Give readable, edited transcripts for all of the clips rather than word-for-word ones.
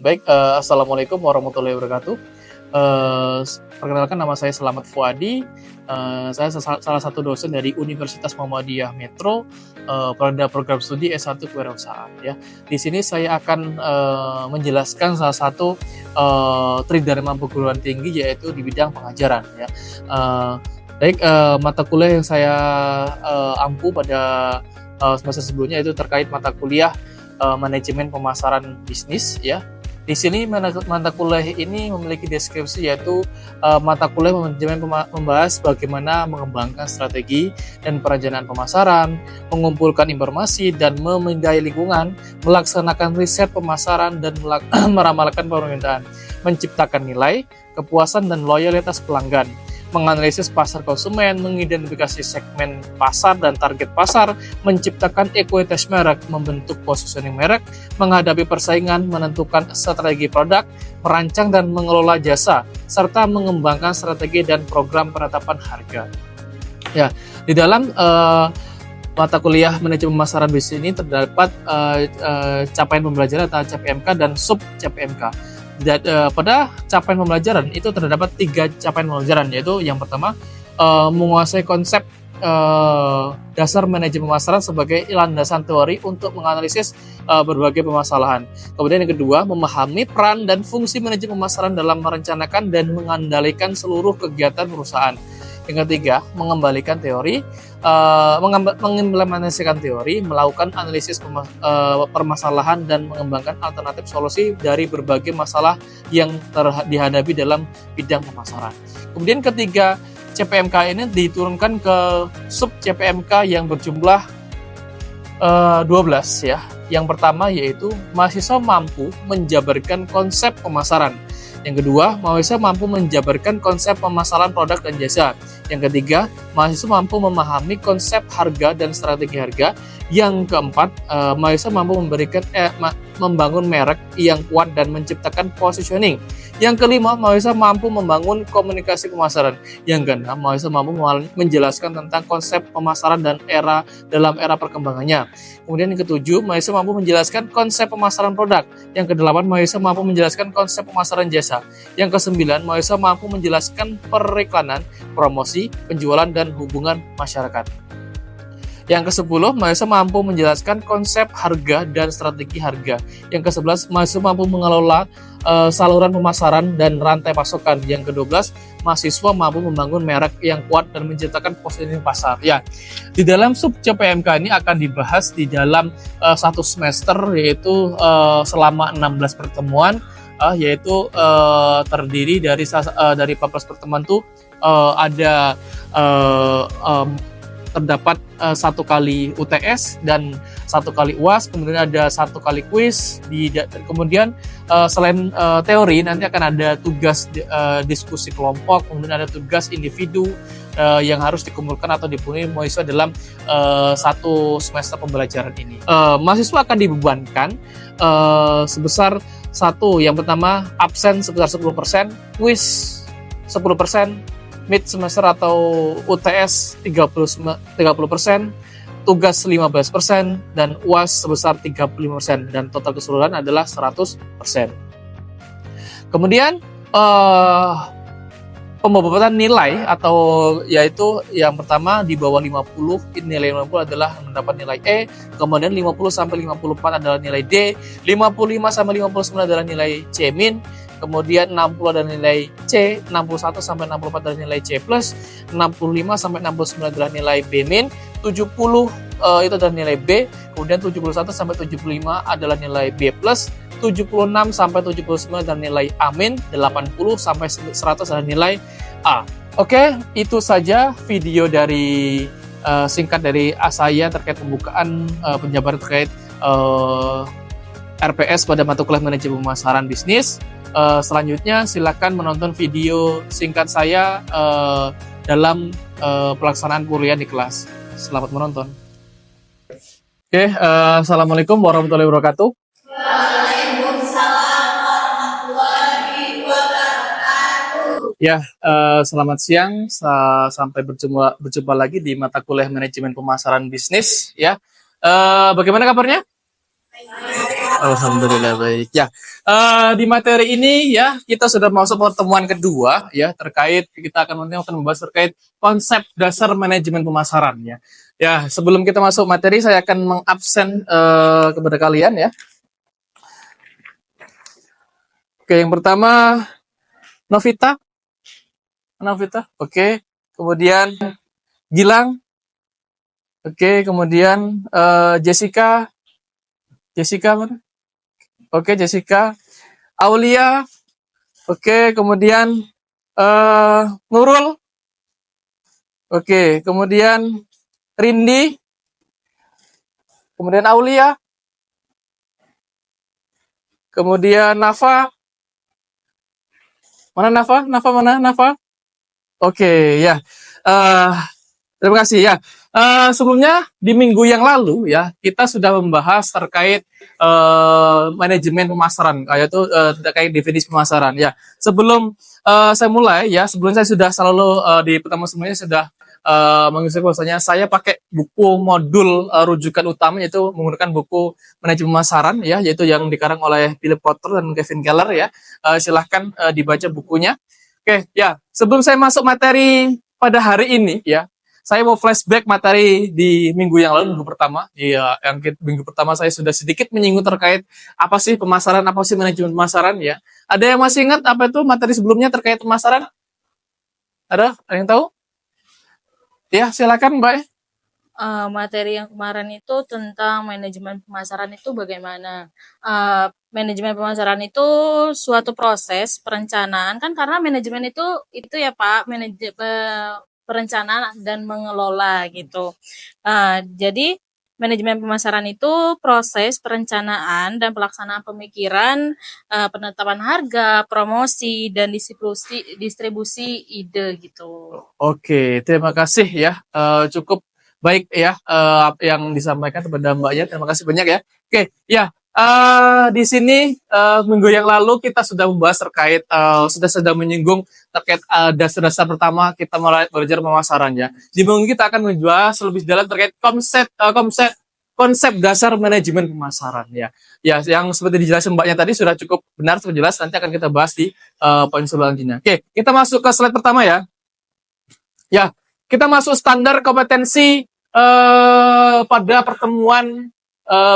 Baik, Assalamualaikum warahmatullahi wabarakatuh. Eh, Perkenalkan, nama saya Selamat Fuadi. Saya salah satu dosen dari Universitas Muhammadiyah Metro pada program studi S1 Kewirausahaan. Ya, di sini saya akan menjelaskan salah satu tridharma perguruan tinggi, yaitu di bidang pengajaran. Ya, mata kuliah yang saya ampu pada semester sebelumnya itu terkait mata kuliah manajemen pemasaran bisnis. Ya, di sini mata kuliah ini memiliki deskripsi, yaitu mata kuliah manajemen membahas bagaimana mengembangkan strategi dan perencanaan pemasaran, mengumpulkan informasi dan memindai lingkungan, melaksanakan riset pemasaran dan meramalkan permintaan, menciptakan nilai, kepuasan dan loyalitas pelanggan, menganalisis pasar konsumen, mengidentifikasi segmen pasar dan target pasar, menciptakan ekuitas merek, membentuk positioning merek, menghadapi persaingan, menentukan strategi produk, merancang dan mengelola jasa, serta mengembangkan strategi dan program penetapan harga. Ya, di dalam mata kuliah manajemen pemasaran bisnis ini terdapat capaian pembelajaran atau CPMK dan sub CPMK. Pada capaian pembelajaran itu terdapat 3 capaian pembelajaran, yaitu yang pertama menguasai konsep dasar manajemen pemasaran sebagai landasan teori untuk menganalisis berbagai permasalahan. Kemudian yang kedua, memahami peran dan fungsi manajemen pemasaran dalam merencanakan dan mengendalikan seluruh kegiatan perusahaan. Yang ketiga, mengimplementasikan teori, melakukan analisis permasalahan dan mengembangkan alternatif solusi dari berbagai masalah yang dihadapi dalam bidang pemasaran. Kemudian ketiga CPMK ini diturunkan ke sub CPMK yang berjumlah 12 ya. Yang pertama yaitu mahasiswa mampu menjabarkan konsep pemasaran. Yang kedua, mahasiswa mampu menjabarkan konsep pemasaran produk dan jasa. Yang ketiga, mahasiswa mampu memahami konsep harga dan strategi harga. Yang keempat, mahasiswa mampu membangun merek yang kuat dan menciptakan positioning. Yang kelima, mahasiswa mampu membangun komunikasi pemasaran. Yang keenam, mahasiswa mampu menjelaskan tentang konsep pemasaran dan dalam era perkembangannya. Kemudian yang ketujuh, mahasiswa mampu menjelaskan konsep pemasaran produk. Yang kedelapan, mahasiswa mampu menjelaskan konsep pemasaran jasa. Yang kesembilan, mahasiswa mampu menjelaskan periklanan, promosi, penjualan, dan hubungan masyarakat. Yang ke-10, mahasiswa mampu menjelaskan konsep harga dan strategi harga. Yang ke-11, mahasiswa mampu mengelola saluran pemasaran dan rantai pasokan. Yang ke-12, mahasiswa mampu membangun merek yang kuat dan menciptakan positioning pasar. Ya, di dalam sub CPMK ini akan dibahas di dalam satu semester, yaitu selama 16 pertemuan, yaitu terdiri dari 14 pertemuan itu ada terdapat 1 kali UTS dan 1 kali UAS, kemudian ada 1 kali kuis. Kemudian selain teori, nanti akan ada tugas diskusi kelompok, kemudian ada tugas individu yang harus dikumpulkan atau dipenuhi mahasiswa dalam 1 semester pembelajaran ini. Mahasiswa akan dibebankan sebesar yang pertama absen sebesar 10%, kuis 10%, mid semester atau UTS 30%, tugas 15%, dan UAS sebesar 35%, dan total keseluruhan adalah 100%. Kemudian pembobatan nilai atau yaitu yang pertama di bawah 50, nilai 50 adalah mendapat nilai E, kemudian 50 sampai 54 adalah nilai D, 55 sampai 59 adalah nilai C min, kemudian 60 adalah nilai C, 61 sampai 64 adalah nilai C+, 65 sampai 69 adalah nilai B min, 70 itu adalah nilai B, kemudian 71 sampai 75 adalah nilai B+, 76 sampai 79 adalah nilai A min, 80 sampai 100 adalah nilai A. Oke, itu saja video dari singkat dari saya terkait pembukaan penjabaran terkait RPS pada mata kuliah manajemen pemasaran bisnis. Selanjutnya silakan menonton video singkat saya dalam pelaksanaan kuliah di kelas. Selamat menonton. Oke, assalamualaikum warahmatullahi wabarakatuh. Waalaikumsalam warahmatullahi wabarakatuh. Ya, selamat siang. Sampai berjumpa lagi di mata kuliah manajemen pemasaran bisnis. Ya, bagaimana kabarnya? Baik. Alhamdulillah baik. Ya, di materi ini ya kita sudah masuk pertemuan kedua ya terkait kita akan membahas terkait konsep dasar manajemen pemasaran ya. Ya, sebelum kita masuk materi saya akan mengabsen kepada kalian ya. Oke, yang pertama Novita, oke. Kemudian Gilang, oke. Kemudian Jessica, mana? Oke, Jessica. Aulia, oke. Kemudian Nurul, oke. Kemudian Rindi, kemudian Aulia, kemudian Nafa. Mana Nafa? Nafa? Oke, ya. Eh, Terima kasih ya. Sebelumnya di minggu yang lalu ya kita sudah membahas terkait manajemen pemasaran, yaitu terkait definisi pemasaran ya. Sebelum saya mulai ya, sebelum saya sudah selalu di pertemuan sebelumnya sudah menginstruksi bahwasanya saya pakai buku modul rujukan utama yaitu menggunakan buku manajemen pemasaran ya, yaitu yang dikarang oleh Philip Kotler dan Kevin Keller ya. Silahkan dibaca bukunya. Oke ya, sebelum saya masuk materi pada hari ini ya, saya mau flashback materi di minggu yang lalu, minggu pertama. Iya, minggu pertama saya sudah sedikit menyinggung terkait apa sih pemasaran, apa sih manajemen pemasaran ya. Ada yang masih ingat apa itu materi sebelumnya terkait pemasaran? Ada yang tahu? Ya, silakan Mbak. Materi yang kemarin itu tentang manajemen pemasaran itu bagaimana. Manajemen pemasaran itu suatu proses perencanaan kan karena manajemen itu ya Pak, perencanaan dan mengelola gitu. Jadi manajemen pemasaran itu proses perencanaan dan pelaksanaan pemikiran, penetapan harga, promosi dan distribusi ide gitu. Oke, terima kasih ya. Cukup baik ya apa yang disampaikan kepada Mbaknya. Terima kasih banyak ya. Oke, ya. Di sini minggu yang lalu kita sudah membahas terkait sudah menyinggung terkait dasar-dasar pertama kita mulai belajar pemasaran ya. Di minggu kita akan membahas lebih dalam terkait konsep dasar manajemen pemasaran ya. Ya, yang seperti dijelaskan Mbaknya tadi sudah cukup benar, sudah jelas. Nanti akan kita bahas di poin selanjutnya. Oke, kita masuk ke slide pertama ya. Ya, kita masuk standar kompetensi pada pertemuan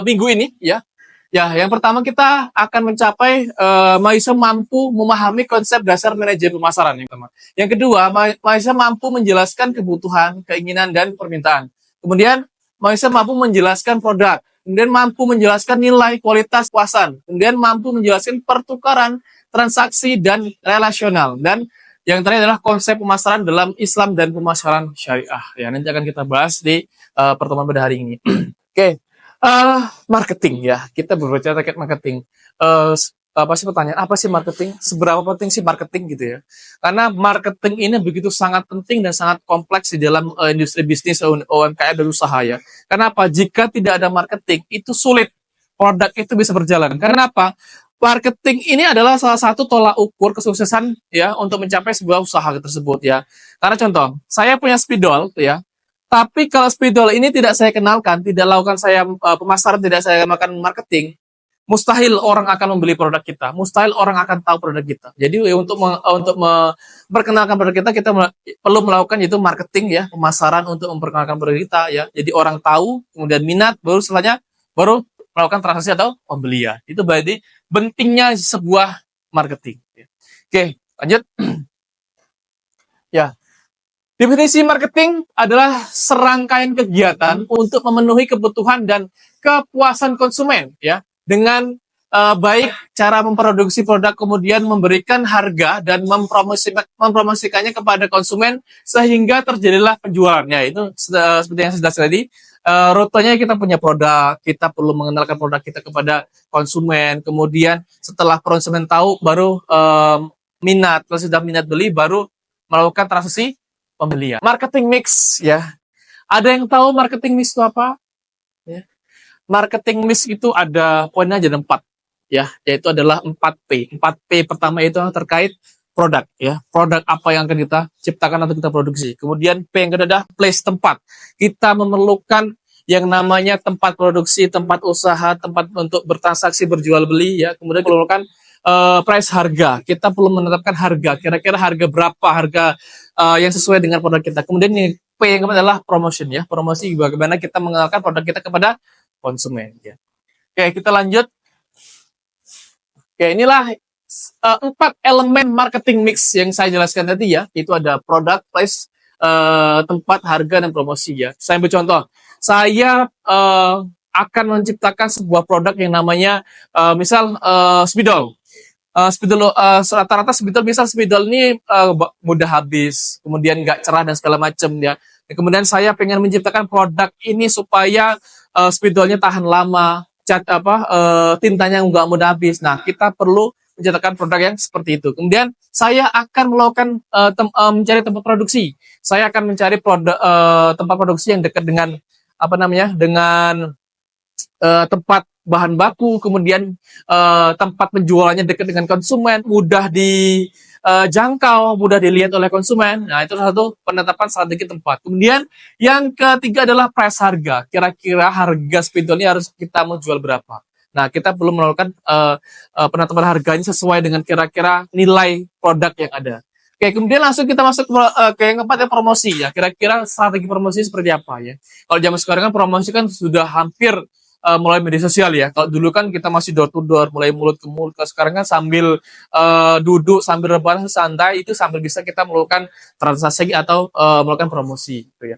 minggu ini ya. Ya, yang pertama kita akan mencapai mahasiswa mampu memahami konsep dasar manajemen pemasaran yang pertama. Yang kedua, mahasiswa mampu menjelaskan kebutuhan, keinginan dan permintaan. Kemudian mahasiswa mampu menjelaskan produk. Kemudian mampu menjelaskan nilai, kualitas, puasan. Kemudian mampu menjelaskan pertukaran, transaksi dan relasional. Dan yang terakhir adalah konsep pemasaran dalam Islam dan pemasaran syariah. Ya, nanti akan kita bahas di pertemuan pada hari ini. Oke. Marketing ya, kita berbicara terkait marketing. Apa sih pertanyaan? Apa sih marketing? Seberapa penting sih marketing gitu ya? Karena marketing ini begitu sangat penting dan sangat kompleks di dalam industri bisnis UMKM dan usaha ya. Kenapa? Jika tidak ada marketing itu sulit produk itu bisa berjalan. Karena apa? Marketing ini adalah salah satu tolak ukur kesuksesan ya untuk mencapai sebuah usaha tersebut ya. Karena contoh, saya punya spidol ya. Tapi kalau spidol ini tidak saya kenalkan, tidak lakukan saya pemasaran, tidak saya makan marketing, mustahil orang akan membeli produk kita, mustahil orang akan tahu produk kita. Jadi untuk memperkenalkan produk kita, kita perlu melakukan itu marketing ya, pemasaran untuk memperkenalkan produk kita ya. Jadi orang tahu, kemudian minat, baru setelahnya baru melakukan transaksi atau pembelian. Itu berarti pentingnya sebuah marketing. Oke, lanjut. Ya. Definisi marketing adalah serangkaian kegiatan untuk memenuhi kebutuhan dan kepuasan konsumen ya dengan baik cara memproduksi produk kemudian memberikan harga dan mempromosikannya kepada konsumen sehingga terjadilah penjualannya. Itu seperti yang sudah tadi rutenya kita punya produk, kita perlu mengenalkan produk kita kepada konsumen, kemudian setelah konsumen tahu baru minat, kalau sudah minat beli baru melakukan transaksi pembelian. Marketing mix ya. Ada yang tahu marketing mix itu apa? Ya. Marketing mix itu ada poinnya ada 4 ya, yaitu adalah 4P. 4P pertama itu terkait produk ya. Produk apa yang akan kita ciptakan atau kita produksi. Kemudian P yang kedua adalah place, tempat. Kita memerlukan yang namanya tempat produksi, tempat usaha, tempat untuk bertransaksi, berjual beli ya. Kemudian menentukan price harga. Kita perlu menetapkan harga. Kira-kira harga berapa, harga yang sesuai dengan produk kita. Kemudian yang P yang keempat adalah promotion ya. Promosi bagaimana kita mengenalkan produk kita kepada konsumen ya. Oke, kita lanjut. Oke, inilah 4 elemen marketing mix yang saya jelaskan tadi ya. Itu ada produk, price, tempat, harga, dan promosi ya. Saya ambil contoh. Saya akan menciptakan sebuah produk yang namanya misal spidol. Rata-rata spidol, misal spidol ini mudah habis, kemudian nggak cerah dan segala macam ya. Dan kemudian saya pengen menciptakan produk ini supaya spidolnya tahan lama, tintanya nggak mudah habis. Nah, kita perlu menciptakan produk yang seperti itu. Kemudian saya akan melakukan mencari tempat produksi. Saya akan mencari tempat produksi yang dekat dengan dengan tempat bahan baku, kemudian tempat penjualannya dekat dengan konsumen, mudah dijangkau, mudah dilihat oleh konsumen. Nah, itu satu penetapan strategi tempat. Kemudian yang ketiga adalah price harga. Kira-kira harga spidolnya harus kita mau jual berapa. Nah, kita perlu melakukan penetapan harganya sesuai dengan kira-kira nilai produk yang ada. Oke, kemudian langsung kita masuk ke yang keempat, ya, promosi ya. Kira-kira strategi promosi seperti apa ya? Kalau zaman sekarang kan promosi kan sudah hampir mulai media sosial ya. Kalau dulu kan kita masih door to door, mulai mulut ke mulut. Kalau sekarang kan sambil duduk, sambil rebahan santai, itu sambil bisa kita melakukan transaksi atau melakukan promosi gitu ya.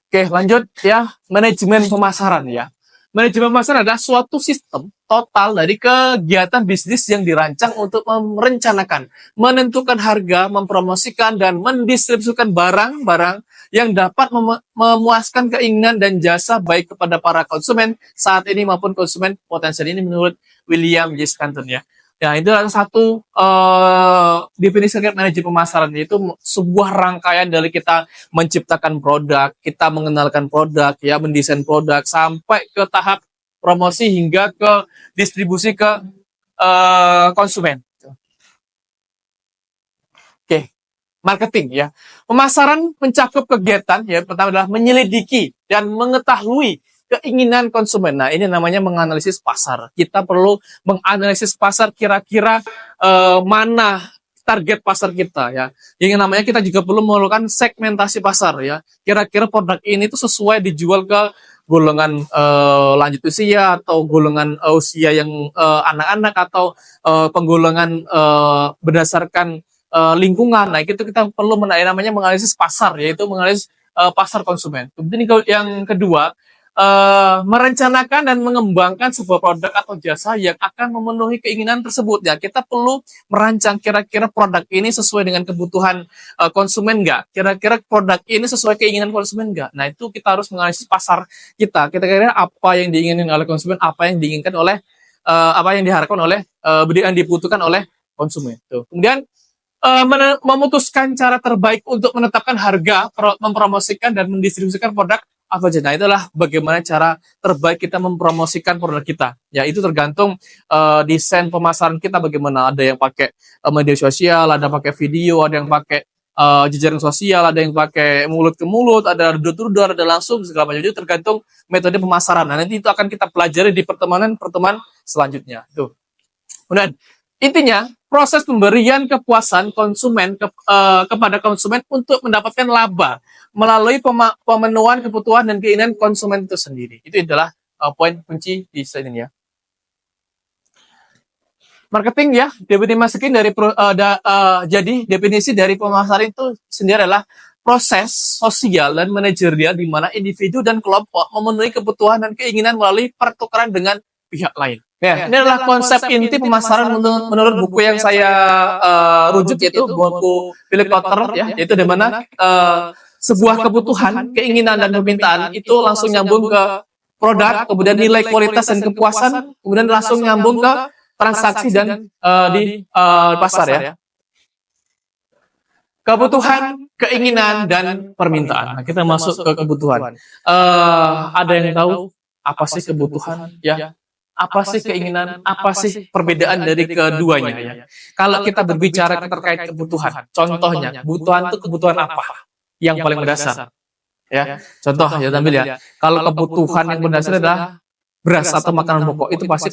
Oke, lanjut ya, manajemen pemasaran ya. Manajemen pemasaran adalah suatu sistem total dari kegiatan bisnis yang dirancang untuk merencanakan, menentukan harga, mempromosikan, dan mendistribusikan barang-barang yang dapat memuaskan keinginan dan jasa baik kepada para konsumen saat ini maupun konsumen potensial. Ini menurut William J. Stanton ya. Ya, itu adalah satu definisi manajemen pemasaran, yaitu sebuah rangkaian dari kita menciptakan produk, kita mengenalkan produk, ya, mendesain produk, sampai ke tahap promosi hingga ke distribusi ke konsumen. Oke, marketing ya. Pemasaran mencakup kegiatan ya, pertama adalah menyelidiki dan mengetahui keinginan konsumen. Nah, ini namanya menganalisis pasar. Kita perlu menganalisis pasar, kira-kira mana target pasar kita ya. Yang namanya kita juga perlu melakukan segmentasi pasar ya. Kira-kira produk ini tuh sesuai dijual ke golongan lanjut usia atau golongan usia yang anak-anak atau penggolongan berdasarkan lingkungan. Nah, itu kita perlu namanya menganalisis pasar, yaitu menganalisis pasar konsumen. Kemudian yang kedua, merencanakan dan mengembangkan sebuah produk atau jasa yang akan memenuhi keinginan tersebut ya. Kita perlu merancang kira-kira produk ini sesuai dengan kebutuhan konsumen nggak? Kira-kira produk ini sesuai keinginan konsumen nggak? Nah, itu kita harus menganalisis pasar kita. Kita kira apa yang diinginkan oleh konsumen, apa yang diinginkan oleh apa yang diharapkan oleh yang dibutuhkan oleh konsumen. Tuh. Kemudian memutuskan cara terbaik untuk menetapkan harga, mempromosikan dan mendistribusikan produk apa aja. Nah, itulah bagaimana cara terbaik kita mempromosikan produk kita. Ya, itu tergantung desain pemasaran kita bagaimana. Ada yang pakai media sosial, ada pakai video, ada yang pakai jejaring sosial, ada yang pakai mulut ke mulut, ada door to door, ada langsung, segala macam. Itu tergantung metode pemasaran. Nah, nanti itu akan kita pelajari di pertemuan selanjutnya. Tuh. Kemudian intinya, proses pemberian kepuasan konsumen kepada konsumen untuk mendapatkan laba melalui pemenuhan kebutuhan dan keinginan konsumen itu sendiri. Itu adalah poin kunci di slide ini ya. Marketing ya, jadi definisi dari pemasaran itu sendiri adalah proses sosial dan manajerial di mana individu dan kelompok memenuhi kebutuhan dan keinginan melalui pertukaran dengan pihak lain. Ya, ini adalah konsep inti pemasaran menurut buku yang saya rujuk, yaitu buku Philip Kotler ya, yaitu di mana sebuah kebutuhan, keinginan dan permintaan itu langsung nyambung ke produk, kemudian nilai kualitas dan kepuasan, kemudian langsung nyambung ke transaksi dan di pasar ya. Kebutuhan, keinginan dan permintaan. Nah, kita masuk ke kebutuhan. Ada yang tahu apa sih kebutuhan ya? Apa sih keinginan, apa sih perbedaan dari keduanya ya? Kalau kita berbicara terkait kebutuhan, contohnya, kebutuhan itu kebutuhan apa? Yang paling mendasar. ya. Contoh ya tampil ya. Kalau kebutuhan yang mendasar adalah beras atau makanan pokok, itu pasti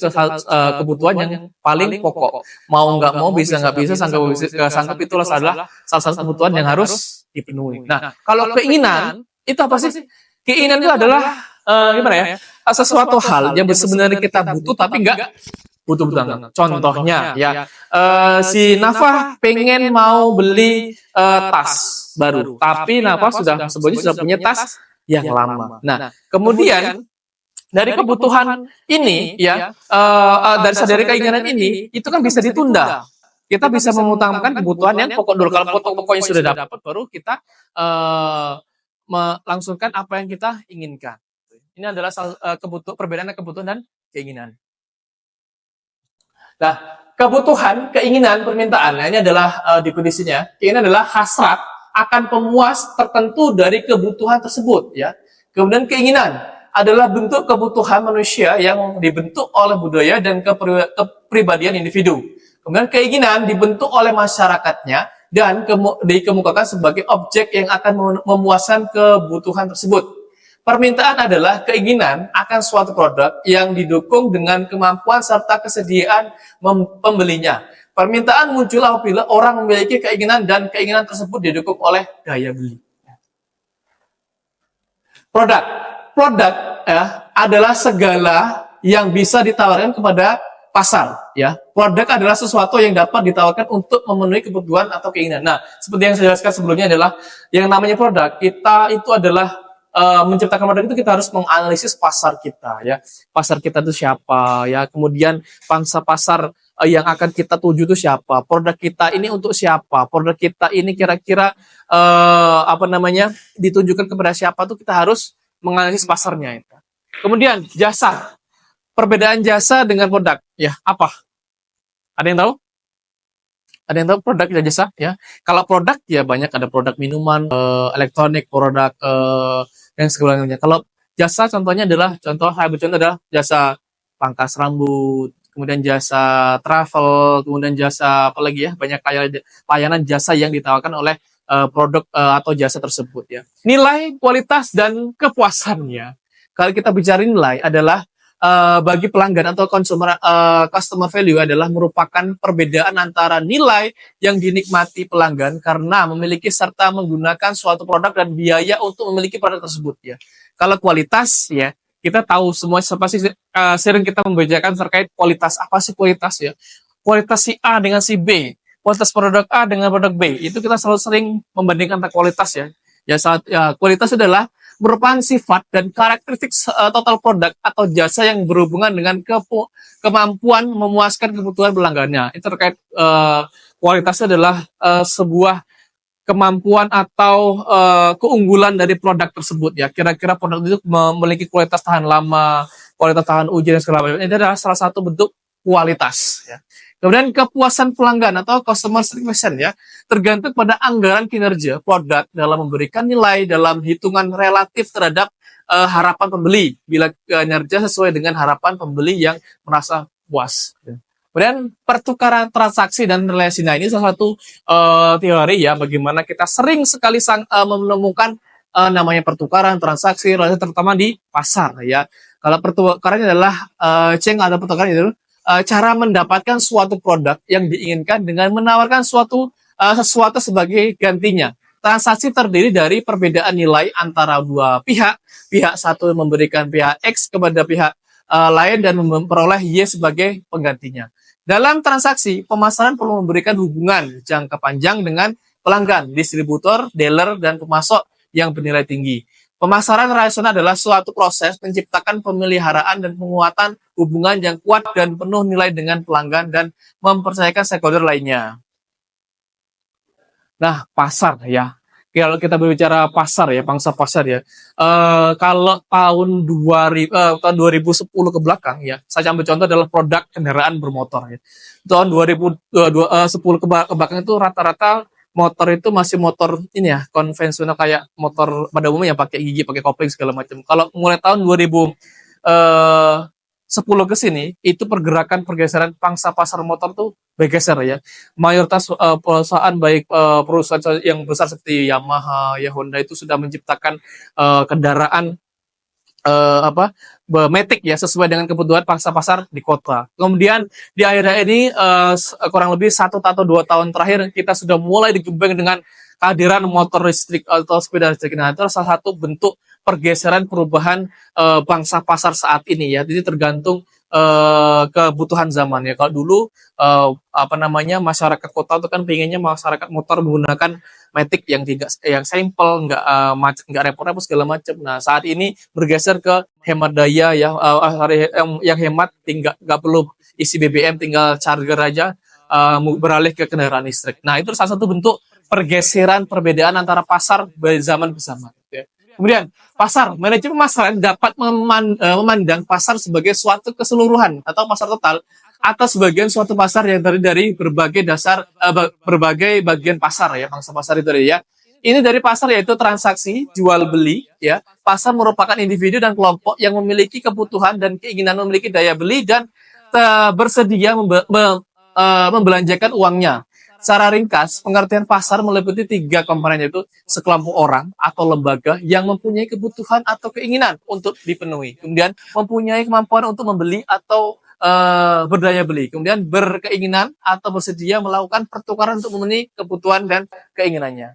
kebutuhan yang paling pokok. Mau nggak mau, bisa nggak bisa, sanggup itulah adalah salah satu kebutuhan yang harus dipenuhi. Nah, kalau keinginan itu apa sih? Keinginan itu adalah gimana ya? Sesuatu hal yang sebenarnya kita butuh tapi nggak butuh banget. Contohnya ya, si Nafa pengen mau beli tas baru, tapi Nafa sebelumnya sudah punya tas yang lama. Nah, kemudian dari kebutuhan ini ya, dari keinginan ini itu kan bisa ditunda. Kita bisa mengutamakan kebutuhan yang pokok dulu. Kalau pokok-pokoknya sudah dapat, baru kita melangsungkan apa yang kita inginkan. Ini adalah perbedaan kebutuhan dan keinginan. Nah, kebutuhan, keinginan, permintaan, nah ini adalah definisinya. Keinginan adalah hasrat akan pemuas tertentu dari kebutuhan tersebut, ya. Kemudian keinginan adalah bentuk kebutuhan manusia yang dibentuk oleh budaya dan kepribadian individu. Kemudian keinginan dibentuk oleh masyarakatnya dan dikemukakan sebagai objek yang akan memuaskan kebutuhan tersebut. Permintaan adalah keinginan akan suatu produk yang didukung dengan kemampuan serta kesediaan pembelinya. Permintaan muncul apabila orang memiliki keinginan dan keinginan tersebut didukung oleh daya beli. Produk ya, adalah segala yang bisa ditawarkan kepada pasar. Ya, produk adalah sesuatu yang dapat ditawarkan untuk memenuhi kebutuhan atau keinginan. Nah, seperti yang saya jelaskan sebelumnya adalah yang namanya produk, kita itu adalah menciptakan produk itu kita harus menganalisis pasar kita, ya. Pasar kita itu siapa, ya. Kemudian pangsa pasar yang akan kita tuju itu siapa, produk kita ini untuk siapa, produk kita ini kira-kira ditujukan kepada siapa, tuh kita harus menganalisis pasarnya itu. Kemudian jasa, perbedaan jasa dengan produk, ya apa? Ada yang tahu? Ada yang tahu produk dan jasa, ya? Kalau produk ya banyak, ada produk minuman, elektronik, produk dan sebagainya. Kalau jasa contohnya adalah, saya bercontoh adalah jasa pangkas rambut, kemudian jasa travel, kemudian jasa apa lagi ya, banyak layanan jasa yang ditawarkan oleh produk atau jasa tersebut, ya. Nilai, kualitas, dan kepuasannya. Kalau kita bicara nilai adalah bagi pelanggan atau customer value adalah merupakan perbedaan antara nilai yang dinikmati pelanggan karena memiliki serta menggunakan suatu produk dan biaya untuk memiliki produk tersebut, ya. Kalau kualitas, ya, kita tahu semua pasti sering kita membicarakan terkait kualitas. Apa sih kualitas, ya? Kualitas si A dengan si B, kualitas produk A dengan produk B, itu kita selalu sering membandingkan kualitas, ya. Kualitas adalah merupakan sifat dan karakteristik total produk atau jasa yang berhubungan dengan kemampuan memuaskan kebutuhan pelanggannya. Itu terkait kualitasnya adalah sebuah kemampuan atau keunggulan dari produk tersebut, ya. Kira-kira produk itu memiliki kualitas tahan lama, kualitas tahan uji dan segala macam. Ini adalah salah satu bentuk kualitas, ya. Kemudian kepuasan pelanggan atau customer satisfaction, ya, tergantung pada anggaran kinerja produk dalam memberikan nilai dalam hitungan relatif terhadap harapan pembeli. Bila kinerja sesuai dengan harapan pembeli yang merasa puas. Kemudian pertukaran transaksi dan relasi. Nah, ini salah satu teori, ya, bagaimana kita sering sekali menemukan namanya pertukaran transaksi, relasi, terutama di pasar, ya. Kalau pertukarannya adalah exchange atau pertukaran itu cara mendapatkan suatu produk yang diinginkan dengan menawarkan sesuatu sebagai gantinya. Transaksi terdiri dari perbedaan nilai antara dua pihak. Pihak satu memberikan pihak X kepada pihak lain dan memperoleh Y sebagai penggantinya. Dalam transaksi, pemasaran perlu memberikan hubungan jangka panjang dengan pelanggan, distributor, dealer, dan pemasok yang bernilai tinggi. Pemasaran rasional adalah suatu proses menciptakan pemeliharaan dan penguatan hubungan yang kuat dan penuh nilai dengan pelanggan dan mempercayakan stakeholder lainnya. Nah, pasar, ya. Kalau kita berbicara pasar, ya, pangsa pasar, ya. Kalau tahun 2010 ke belakang, ya, saya ambil contoh adalah produk kendaraan bermotor, ya. Tahun 2010 ke belakang itu rata-rata motor itu masih motor ini, ya, konvensional kayak motor pada umumnya pakai gigi, pakai kopling segala macam. Kalau mulai tahun 2010 10 ke sini itu pergeseran pangsa pasar motor tuh bergeser ya. Mayoritas perusahaan baik perusahaan yang besar seperti Yamaha, ya Honda itu sudah menciptakan kendaraan apa Matic ya sesuai dengan kebutuhan pangsa pasar di kota. Kemudian di akhir-akhir ini kurang lebih 1 atau 2 tahun terakhir kita sudah mulai digembleng dengan kehadiran motor listrik atau sepeda listrik. Nah, itu salah satu bentuk pergeseran perubahan bangsa pasar saat ini ya. Jadi tergantung kebutuhan zaman ya. Kalau dulu apa namanya masyarakat kota itu kan pengennya masyarakat motor menggunakan Matic yang tidak yang simple, nggak repot-repot segala macam. Nah, saat ini bergeser ke hemat daya ya, yang hemat, tinggal nggak perlu isi BBM, tinggal charger aja, beralih ke kendaraan listrik. Nah, itu salah satu bentuk pergeseran perbedaan antara pasar zaman ke zaman. Ya. Kemudian pasar, manajemen pemasaran dapat memandang pasar sebagai suatu keseluruhan atau pasar total atau sebagian suatu pasar yang terdiri dari berbagai berbagai bagian pasar ya, bangsa pasar itu ya. Ini dari pasar yaitu transaksi jual beli ya. Pasar merupakan individu dan kelompok yang memiliki kebutuhan dan keinginan memiliki daya beli dan bersedia membelanjakan uangnya. Secara ringkas, pengertian pasar meliputi 3 komponen, yaitu sekelompok orang atau lembaga yang mempunyai kebutuhan atau keinginan untuk dipenuhi. Kemudian mempunyai kemampuan untuk membeli atau berdaya beli. Kemudian berkeinginan atau bersedia melakukan pertukaran untuk memenuhi kebutuhan dan keinginannya.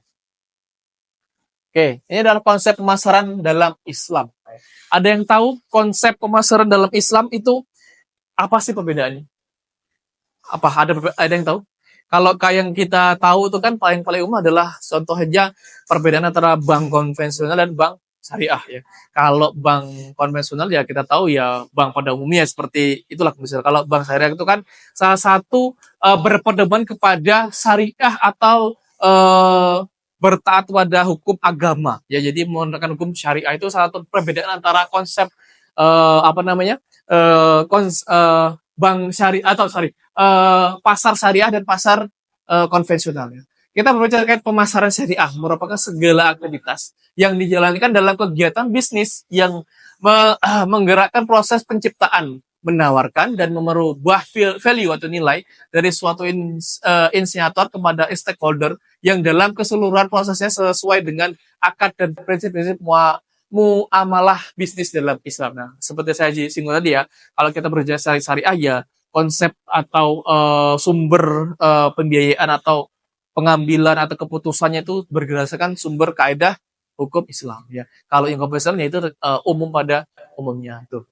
Oke, ini adalah konsep pemasaran dalam Islam. Ada yang tahu konsep pemasaran dalam Islam itu apa sih perbedaannya? Apa ada yang tahu? Kalau kayak yang kita tahu itu kan paling umum adalah contoh aja perbedaan antara bank konvensional dan bank syariah ya. Kalau bank konvensional ya kita tahu ya bank pada umumnya seperti itulah misalnya. Kalau bank syariah itu kan salah satu berpedoman kepada syariah atau bertaat pada hukum agama ya. Jadi menggunakan hukum syariah itu salah satu perbedaan antara konsep apa namanya bank syariah atau pasar syariah dan pasar konvensional. Ya. Kita berbicara terkait pemasaran syariah merupakan segala aktivitas yang dijalankan dalam kegiatan bisnis yang menggerakkan proses penciptaan, menawarkan dan merubah value atau nilai dari suatu inisiator kepada stakeholder yang dalam keseluruhan prosesnya sesuai dengan akad dan prinsip-prinsip muamalah bisnis dalam Islam. Nah, seperti saya singgung tadi ya, kalau kita berbicara syariah ya konsep atau sumber pembiayaan atau pengambilan atau keputusannya itu berdasarkan sumber kaidah hukum Islam ya. Kalau yang konvensionalnya itu umum pada umumnya tuh.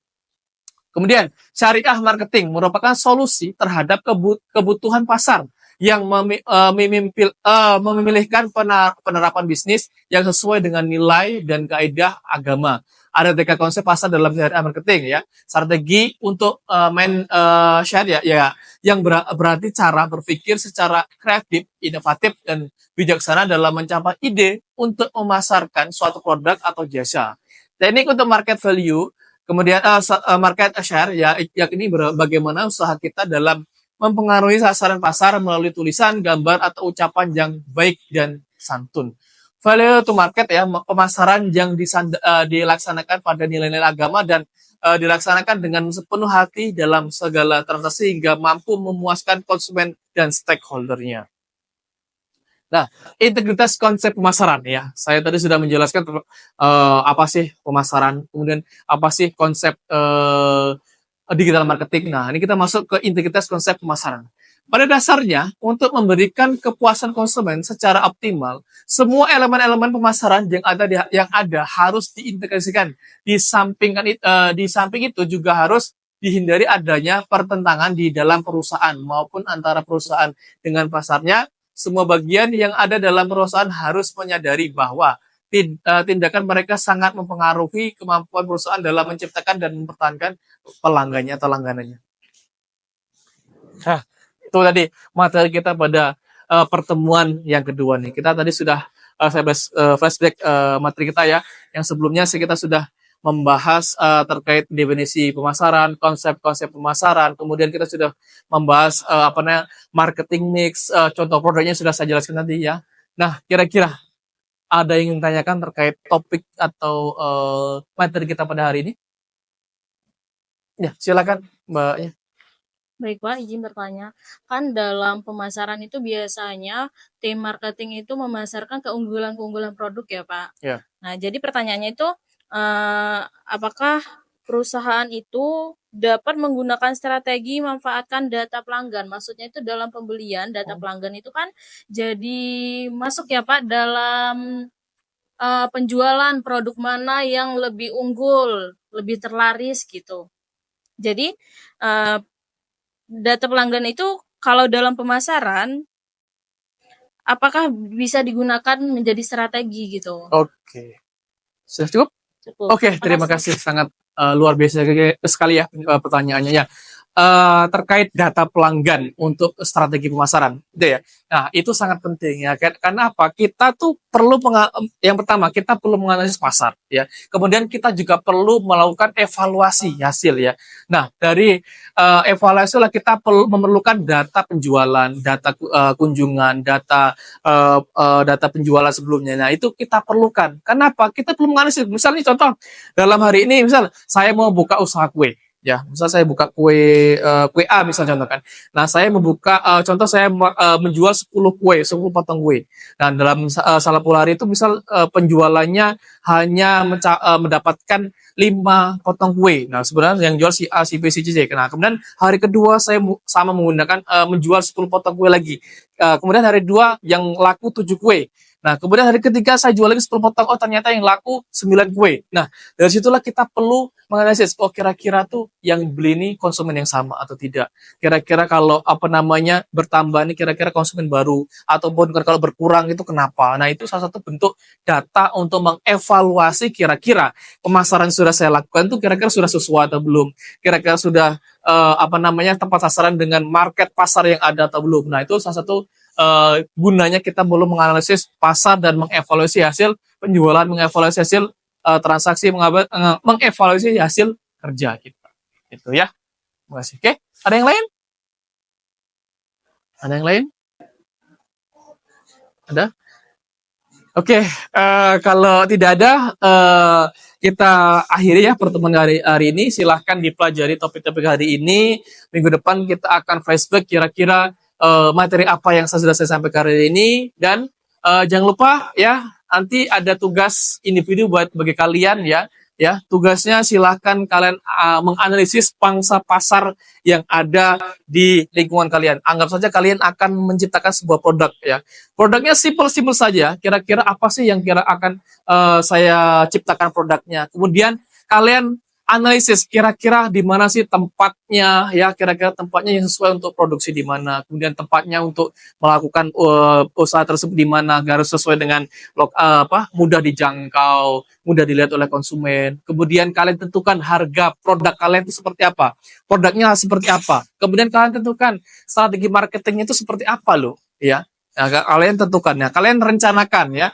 Kemudian syariah marketing merupakan solusi terhadap kebutuhan pasar yang memilihkan penerapan bisnis yang sesuai dengan nilai dan kaidah agama. Ada 3 konsep pasar dalam syariah marketing ya. Strategi untuk syariah ya yang berarti cara berpikir secara kreatif, inovatif dan bijaksana dalam mencapai ide untuk memasarkan suatu produk atau jasa. Teknik untuk market value, kemudian market share ya, yakni bagaimana usaha kita dalam mempengaruhi sasaran pasar melalui tulisan, gambar atau ucapan yang baik dan santun. Value to market ya, pemasaran yang dilaksanakan pada nilai-nilai agama dan dilaksanakan dengan sepenuh hati dalam segala transaksi hingga mampu memuaskan konsumen dan stakeholdernya. Nah, integritas konsep pemasaran ya. Saya tadi sudah menjelaskan apa sih pemasaran, kemudian apa sih konsep digital marketing. Nah, ini kita masuk ke integritas konsep pemasaran. Pada dasarnya, untuk memberikan kepuasan konsumen secara optimal, semua elemen-elemen pemasaran yang ada harus diintegrasikan. Di samping itu juga harus dihindari adanya pertentangan di dalam perusahaan maupun antara perusahaan dengan pasarnya. Semua bagian yang ada dalam perusahaan harus menyadari bahwa tindakan mereka sangat mempengaruhi kemampuan perusahaan dalam menciptakan dan mempertahankan pelanggannya atau langganannya. Nah, itu tadi materi kita pada pertemuan yang kedua nih. Kita tadi sudah saya flashback materi kita ya. Yang sebelumnya kita sudah membahas terkait definisi pemasaran, konsep-konsep pemasaran. Kemudian kita sudah membahas marketing mix, contoh produknya sudah saya jelaskan tadi ya. Nah, kira-kira ada yang ingin tanyakan terkait topik atau materi kita pada hari ini? Ya, silakan Mbak. Baik Pak, izin bertanya. Kan dalam pemasaran itu biasanya tim marketing itu memasarkan keunggulan-keunggulan produk ya Pak. Ya. Nah, jadi pertanyaannya itu, apakah perusahaan itu dapat menggunakan strategi memanfaatkan data pelanggan? Maksudnya itu dalam pembelian data pelanggan itu kan jadi masuk ya Pak dalam penjualan produk mana yang lebih unggul, lebih terlaris gitu. Jadi data pelanggan itu kalau dalam pemasaran apakah bisa digunakan menjadi strategi gitu? Oke. Sudah cukup? Cukup. Oke, terima kasih. Sangat luar biasa sekali ya pertanyaannya ya. Terkait data pelanggan untuk strategi pemasaran, gitu ya. Nah, itu sangat penting ya. Karena apa? Kita tuh perlu yang pertama kita perlu menganalisis pasar ya. Kemudian kita juga perlu melakukan evaluasi hasil ya. Nah, dari evaluasi lah kita perlu memerlukan data penjualan, data kunjungan, data penjualan sebelumnya. Nah, itu kita perlukan. Kenapa? Kita perlu menganalisis. Misalnya contoh dalam hari ini, misal saya mau buka usaha kue. Ya, misal saya buka kue A misalnya contoh kan. Nah, saya membuka contoh saya menjual 10 kue, 10 potong kue. Nah, dalam salah pula hari itu misal penjualannya hanya mendapatkan 5 potong kue. Nah, sebenarnya yang jual si A, si B, si C. Nah, kemudian hari kedua saya sama menggunakan menjual 10 potong kue lagi. Kemudian hari kedua yang laku 7 kue. Nah, kemudian hari ketiga saya jual lagi 10 potong, oh ternyata yang laku 9 kue. Nah, dari situlah kita perlu menganalisis, oh kira-kira tuh yang beli ini konsumen yang sama atau tidak. Kira-kira kalau bertambah nih kira-kira konsumen baru, ataupun kalau berkurang itu kenapa. Nah, itu salah satu bentuk data untuk mengevaluasi kira-kira pemasaran sudah saya lakukan tuh kira-kira sudah sesuai atau belum. Kira-kira sudah tepat sasaran dengan market pasar yang ada atau belum. Nah, itu salah satu gunanya kita perlu menganalisis pasar dan mengevaluasi hasil penjualan, mengevaluasi hasil transaksi, mengevaluasi hasil kerja kita. Itu ya. Terima kasih. Oke, ada yang lain? Ada yang lain? Ada? Oke, kalau tidak ada, kita akhiri ya pertemuan hari ini. Silahkan dipelajari topik-topik hari ini. Minggu depan kita akan flashback kira-kira materi apa yang sudah saya sampaikan hari ini. Dan jangan lupa ya, nanti ada tugas individu bagi kalian ya. Ya, tugasnya silahkan kalian menganalisis pangsa pasar yang ada di lingkungan kalian. Anggap saja kalian akan menciptakan sebuah produk ya. Produknya simple saja. Kira-kira apa sih yang akan saya ciptakan produknya. Kemudian kalian analisis kira-kira di mana sih tempatnya ya, kira-kira tempatnya yang sesuai untuk produksi di mana, kemudian tempatnya untuk melakukan usaha tersebut di mana agar sesuai dengan mudah dijangkau, mudah dilihat oleh konsumen. Kemudian kalian tentukan harga produk kalian itu seperti apa, produknya seperti apa. Kemudian kalian tentukan strategi marketingnya itu seperti apa loh, ya. Nah, kalian tentukan ya, kalian rencanakan ya,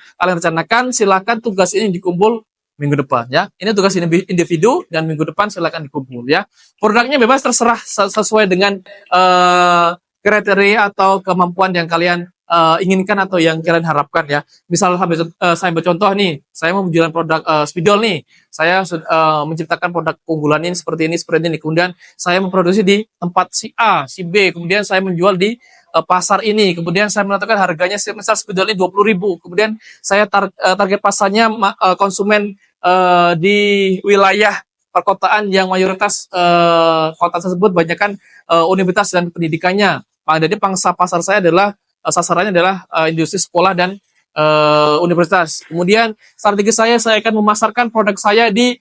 silakan tugas ini dikumpul minggu depan ya. Ini tugas individu dan minggu depan silakan dikumpul ya. Produknya bebas terserah sesuai dengan kriteria atau kemampuan yang kalian inginkan atau yang kalian harapkan ya. Misal saya ambil contoh nih, saya mau menjual produk spidol nih. Saya menciptakan produk keunggulan ini seperti ini. Kemudian saya memproduksi di tempat si A, si B. Kemudian saya menjual di pasar ini. Kemudian saya menentukan harganya misal spidol ini 20.000. Kemudian saya target pasarnya konsumen di wilayah perkotaan yang mayoritas kota tersebut banyakkan universitas dan pendidikannya. Jadi pangsa pasar saya adalah sasarannya adalah industri, sekolah, dan universitas. Kemudian strategi saya akan memasarkan produk saya di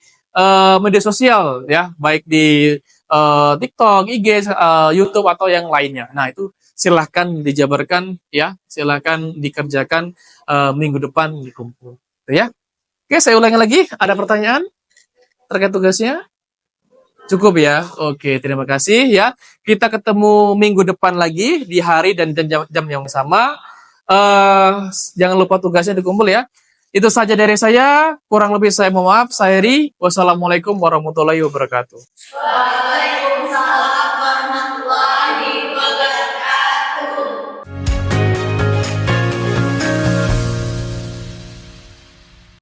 media sosial ya, baik di TikTok, IG, YouTube atau yang lainnya. Nah, itu silahkan dijabarkan ya, silahkan dikerjakan minggu depan dikumpul. Ya. Oke, saya ulangi lagi. Ada pertanyaan terkait tugasnya? Cukup ya. Oke, terima kasih ya. Kita ketemu minggu depan lagi di hari dan jam yang sama. Jangan lupa tugasnya dikumpul ya. Itu saja dari saya. Kurang lebih saya mohon maaf. Saya Heri. Wassalamualaikum warahmatullahi wabarakatuh. Waalaikumsalam.